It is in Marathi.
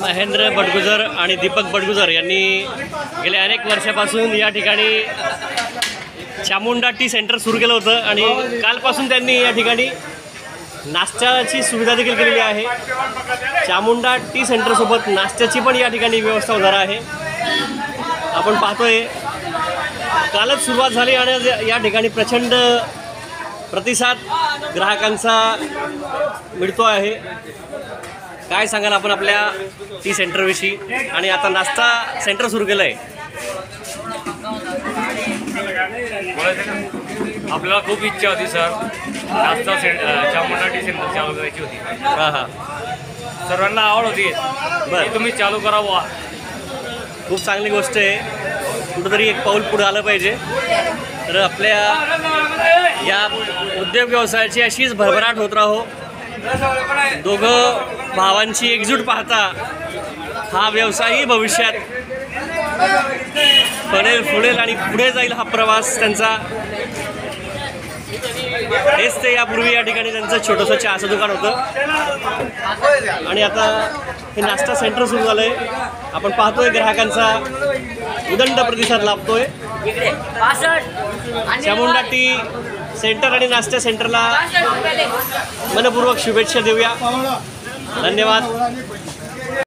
महेंद्र बडगुजर आणि दीपक बडगुजर यांनी गेल्या अनेक वर्षापासून या ठिकाणी चामुंडा टी सेंटर सुरू केलं होतं आणि कालपासून त्यांनी या ठिकाणी नाश्त्याची सुविधा देखील केलेली आहे। चामुंडा टी सेंटरसोबत नाश्त्याची पण या ठिकाणी व्यवस्था होणार आहे। आपण पाहतोय कालच सुरुवात झाली आणि या ठिकाणी प्रचंड प्रतिसाद ग्राहकांचा मिळतो आहे। काय सांगाल आपण आपल्या टी सेंटरविषयी आणि आता नाश्ता सेंटर सुरू केलं आहे? आपल्याला खूप इच्छा होती सर, नाश्ता चामुंडा टी सेंटर चालू करायची होती। हां हां, सर्वांना आवड होती बरं, तुम्ही चालू करावं। खूप चांगली गोष्ट आहे। कुठंतरी एक पाऊल पुढे आलं पाहिजे। तर आपल्या या उद्योग व्यवसायाची अशीच भरभराट होत राहो। दोघं भावांची एकजूट पाहता हा व्यवसायही भविष्यात फुलेल आणि पुढे जाईल हा प्रवास त्यांचा। हेच ते यापूर्वी या ठिकाणी त्यांचं छोटंसं चहाचं दुकान होतं आणि आता हे नाश्ता सेंटर सुरू झालं आहे। आपण पाहतोय ग्राहकांचा उदंड प्रतिसाद लाभतोय। चामुंडा टी सेंटर आणि नाश्ता सेंटरला मनपूर्वक शुभेच्छा देऊया। धन्यवाद।